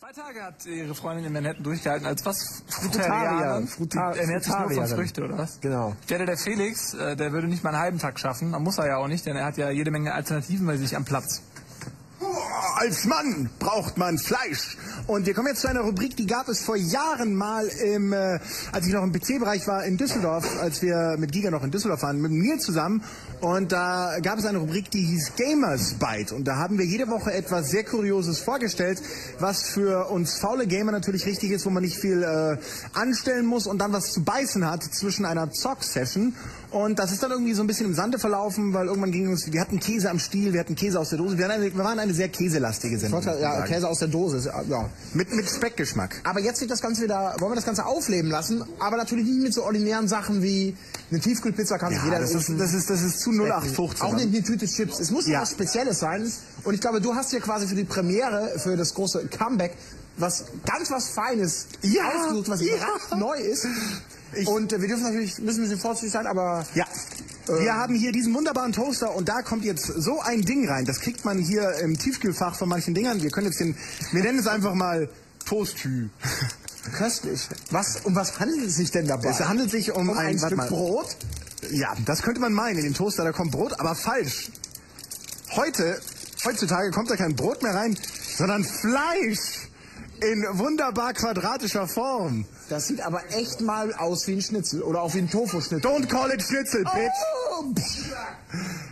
3 Tage hat ihre Freundin in Manhattan durchgehalten als was? Frutarierin. Ernährt sich nur von Früchte, oder was? Genau. Der Felix, der würde nicht mal einen halben Tag schaffen. Man muss er ja auch nicht, denn er hat ja jede Menge Alternativen bei sich am Platz. Als Mann braucht man Fleisch. Und wir kommen jetzt zu einer Rubrik, die gab es vor Jahren mal als ich noch im PC-Bereich war in Düsseldorf, als wir mit Giga noch in Düsseldorf waren, mit mir zusammen. Und da gab es eine Rubrik, die hieß Gamers Bite. Und da haben wir jede Woche etwas sehr Kurioses vorgestellt, was für uns faule Gamer natürlich richtig ist, wo man nicht viel anstellen muss und dann was zu beißen hat zwischen einer Zock-Session. Und das ist dann irgendwie so ein bisschen im Sande verlaufen, weil irgendwann ging uns, wir hatten Käse am Stiel, wir hatten Käse aus der Dose, wir waren eine sehr käselastige Sendung. Ja, Käse aus der Dose, ja. Mit Speckgeschmack. Aber jetzt wird das Ganze wieder, wollen wir das Ganze aufleben lassen, aber natürlich nicht mit so ordinären Sachen wie eine Tiefkühlpizza kann jeder. Das ist zu 0815. Auch nicht eine Tüte Chips. Es muss ja was Spezielles sein. Und ich glaube, du hast hier quasi für die Premiere, für das große Comeback, was Feines ausgesucht, was neu ist. Und wir dürfen natürlich, müssen ein bisschen vorsichtig sein, aber... Ja. Wir haben hier diesen wunderbaren Toaster und da kommt jetzt so ein Ding rein. Das kriegt man hier im Tiefkühlfach von manchen Dingern. Wir nennen es einfach mal Toastü. Köstlich. Um was handelt es sich denn dabei? Es handelt sich um ein Stück Brot? Ja, das könnte man meinen. In dem Toaster, da kommt Brot, aber falsch. Heutzutage kommt da kein Brot mehr rein, sondern Fleisch in wunderbar quadratischer Form. Das sieht aber echt mal aus wie ein Schnitzel oder auch wie ein Tofu-Schnitzel. Don't call it Schnitzel, bitch!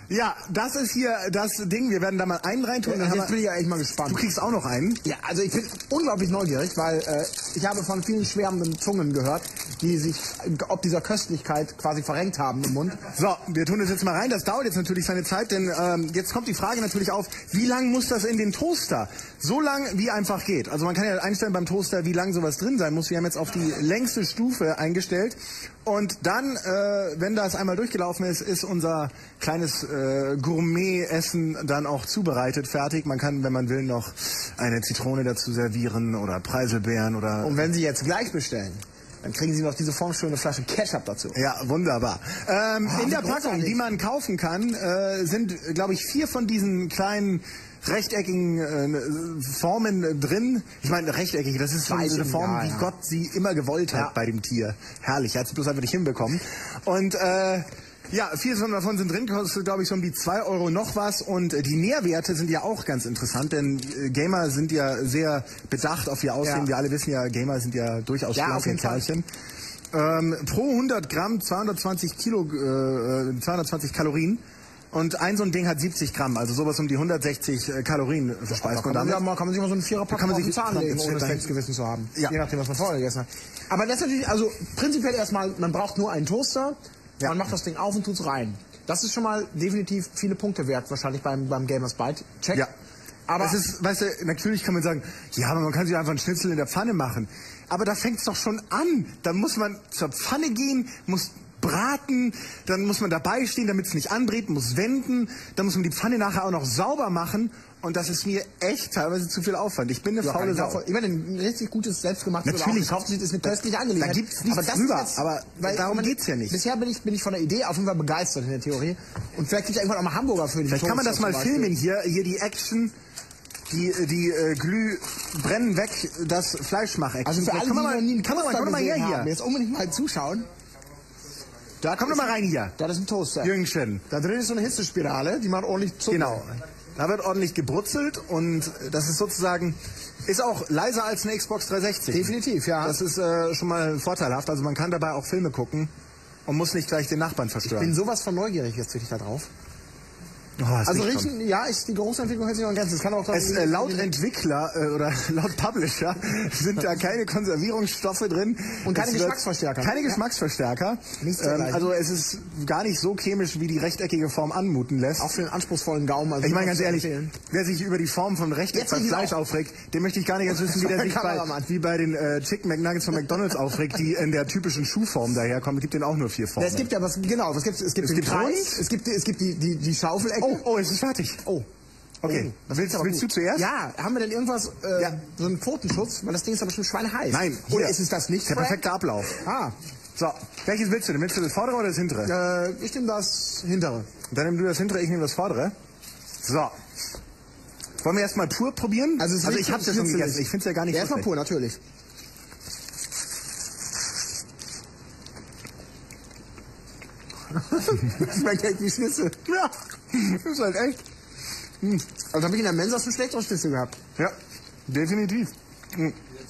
Ja, das ist hier das Ding. Wir werden da mal einen reintun. Jetzt bin ich ja echt mal gespannt. Du kriegst auch noch einen? Ja, also ich bin unglaublich neugierig, weil ich habe von vielen schwärmenden Zungen gehört, die sich ob dieser Köstlichkeit quasi verrenkt haben im Mund. So, wir tun das jetzt mal rein. Das dauert jetzt natürlich seine Zeit, denn jetzt kommt die Frage natürlich auf, wie lang muss das in den Toaster? So lang, wie einfach geht. Also man kann ja einstellen beim Toaster, wie lang sowas drin sein muss. Wir haben jetzt auf die längste Stufe eingestellt. Und dann, wenn das einmal durchgelaufen ist, ist unser kleines Gourmet-Essen dann auch zubereitet, fertig. Man kann, wenn man will, noch eine Zitrone dazu servieren oder Preiselbeeren oder... Und wenn Sie jetzt gleich bestellen, dann kriegen Sie noch diese formschöne Flasche Ketchup dazu. Ja, wunderbar. In der Packung, die man kaufen kann, sind, glaube ich, 4 von diesen kleinen rechteckigen Formen drin. Ich meine, rechteckig, das ist schon so eine Form, wie Gott sie immer gewollt hat bei dem Tier. Herrlich, er hat es bloß einfach nicht hinbekommen. Und 4 davon sind drin, kostet, glaube ich, so um die 2 Euro noch was. Und die Nährwerte sind ja auch ganz interessant, denn Gamer sind ja sehr bedacht auf ihr Aussehen. Ja. Wir alle wissen ja, Gamer sind ja durchaus schlanke Kerlchen. Pro 100 Gramm 220 Kalorien. Und so ein Ding hat 70 Gramm, also sowas um die 160 Kalorien verspeist man damit. Kann man sich mal so einen Viererpack auf den Zahn legen, ohne schlechtes Gewissen zu haben. Ja. Je nachdem, was man vorher gegessen hat. Aber das ist natürlich, also prinzipiell erstmal, man braucht nur einen Toaster, man macht das Ding auf und tut's rein. Das ist schon mal definitiv viele Punkte wert, wahrscheinlich beim Gamers Bite. Check. Ja. Aber es ist, weißt du, natürlich kann man sagen, ja, aber man kann sich einfach einen Schnitzel in der Pfanne machen. Aber da fängt's doch schon an. Da muss man zur Pfanne gehen, muss braten, dann muss man dabei stehen, damit es nicht anbrät, muss wenden, dann muss man die Pfanne nachher auch noch sauber machen und das ist mir echt teilweise zu viel Aufwand. Ich bin eine faule Sau. Ich meine, ein richtig gutes, selbstgemachtes natürlich gekauft ist eine köstliche Angelegenheit. Da gibt's nichts drüber, aber darum geht's ja nicht. Bisher bin ich von der Idee auf jeden Fall begeistert in der Theorie und vielleicht gibt es irgendwann auch mal Hamburger für die Vielleicht kann man das mal filmen hier die Action. Die Glüh brennen weg, das Fleischmach-Action. Also für alle, die noch nie einen Toaster gesehen haben, jetzt unbedingt mal zuschauen. Da komm doch mal rein hier. Das ist ein Toaster. Jüngchen. Da drin ist so eine Hitzespirale, die macht ordentlich Zucker. Genau. Da wird ordentlich gebrutzelt und das ist sozusagen, ist auch leiser als eine Xbox 360. Definitiv, ja. Das ist schon mal vorteilhaft. Also man kann dabei auch Filme gucken und muss nicht gleich den Nachbarn zerstören. Ich bin sowas von neugierig jetzt wirklich da drauf. Oh, also riechen, die Geruchsentwicklung hält sich noch an Grenzen. Es kann auch laut Entwickler oder laut Publisher sind da keine Konservierungsstoffe drin. Und keine Geschmacksverstärker. Keine Geschmacksverstärker. Also es ist gar nicht so chemisch, wie die rechteckige Form anmuten lässt. Auch für einen anspruchsvollen Gaumen. Also ich meine ganz ehrlich, wer sich über die Form von Rechteck beim Fleisch aufregt, den möchte ich gar nicht jetzt wissen, wie der sich wie bei den Chicken McNuggets von McDonald's aufregt, die in der typischen Schuhform daherkommen. Es gibt den auch nur 4 Formen. Es gibt ja was, genau, es gibt den Kreis, es gibt die Schaufelecke. Oh, es ist fertig. Oh. Okay. Willst du zuerst? Ja, haben wir denn irgendwas, so einen Quotenschutz? Weil das Ding ist aber schon schweineheiß. Nein. Oder ist es das nicht? Der perfekte Ablauf. So, welches willst du denn? Willst du das vordere oder das hintere? Ich nehme das hintere. Dann nimm du das hintere, ich nehme das vordere. So. Wollen wir erstmal pur probieren? Also ich hab's ja schon gegessen. Ich find's ja gar nicht so erstmal schlecht. pur, natürlich. Das schmeckt echt wie Schnitzel. Ja, das ist halt echt. Also habe ich in der Mensa schon schlechtere Schnitzel gehabt. Ja, definitiv.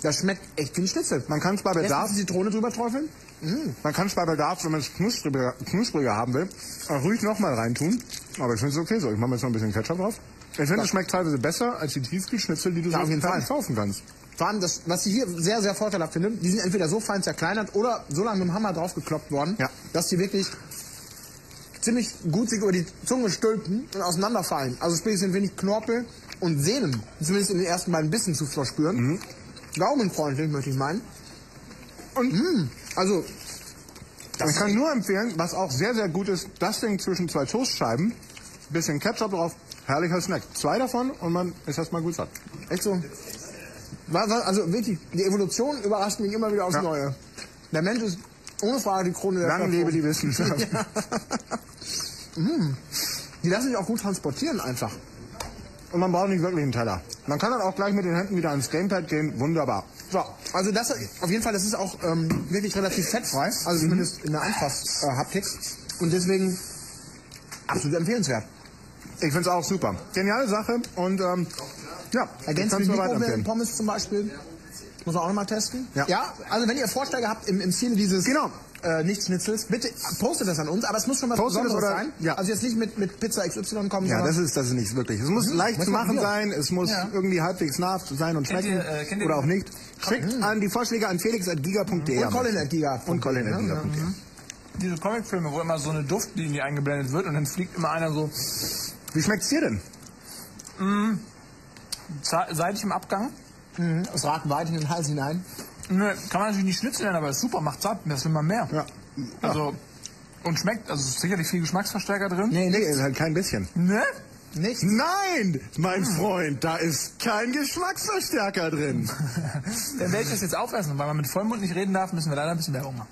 Das schmeckt echt wie ein Schnitzel. Man kann es bei Jetzt Bedarf, die Zitrone drüber träufeln. wenn man es knuspriger haben will, auch ruhig nochmal reintun. Aber ich finde es okay so. Ich mache jetzt noch ein bisschen Ketchup drauf. Ich finde, es schmeckt teilweise besser als die Tiefkühlschnitzel, die du Ja, so auf jeden Fall kaufen kannst. Vor allem, das, was ich hier sehr, sehr vorteilhaft finde, die sind entweder so fein zerkleinert oder so lange mit dem Hammer draufgekloppt worden, Ja. dass die wirklich ziemlich gut sich über die Zunge stülpen und auseinanderfallen. Also sprich, sind wenig Knorpel und Sehnen, zumindest in den ersten beiden Bissen zu verspüren. Gaumenfreundlich, möchte ich meinen. Und, also, Ich kann nur empfehlen, was auch sehr, sehr gut ist, das Ding zwischen zwei Toastscheiben, bisschen Ketchup drauf, herrlicher Snack. 2 davon und man ist erstmal gut satt. echt so. Also wirklich, die Evolution überrascht mich immer wieder aufs Ja. Neue. Der Mensch ist ohne Frage die Krone der Lang lebe Schöpfung. die Wissenschaft. Die lassen sich auch gut transportieren einfach. Und man braucht nicht wirklich einen Teller. Man kann dann auch gleich mit den Händen wieder ans Gamepad gehen. Wunderbar. So, also das auf jeden Fall, das ist auch wirklich relativ fettfrei, also zumindest in der Anfass-Haptik. Und deswegen absolut empfehlenswert. Ich finde es auch super. Geniale Sache und ja, Ergänzt mit Mikrowellen-Pommes zum Beispiel. Muss man auch nochmal testen. Ja. Also wenn ihr Vorschläge habt im Stile dieses Genau. Nicht-Schnitzels, bitte postet das an uns, aber es muss schon was Postet es Besonderes oder- sein. ja. Also jetzt nicht mit Pizza XY kommen, Ja, sondern das ist nicht wirklich. Es muss leicht zu machen sein, es muss irgendwie halbwegs nah sein und schmecken kennt ihr oder auch nicht. Schickt an die Vorschläge an felix@giga.de. und Colin@giga. Und Colin@giga.de. Diese Comicfilme, wo immer so eine Duftlinie eingeblendet wird und dann fliegt immer einer so Wie schmeckt's dir denn? seitig im Abgang. Es ragt weit in den Hals hinein. Nö, kann man natürlich nicht Schnitzel nennen, aber ist super, macht satt, das will man mehr. Ja. Also, und schmeckt, also ist sicherlich viel Geschmacksverstärker drin. Nee, ist halt kein bisschen. Ne? Nichts. Nein, mein Freund, da ist kein Geschmacksverstärker drin. Dann werde ich das jetzt aufessen. Und weil man mit Vollmund nicht reden darf, müssen wir leider ein bisschen Werbung machen.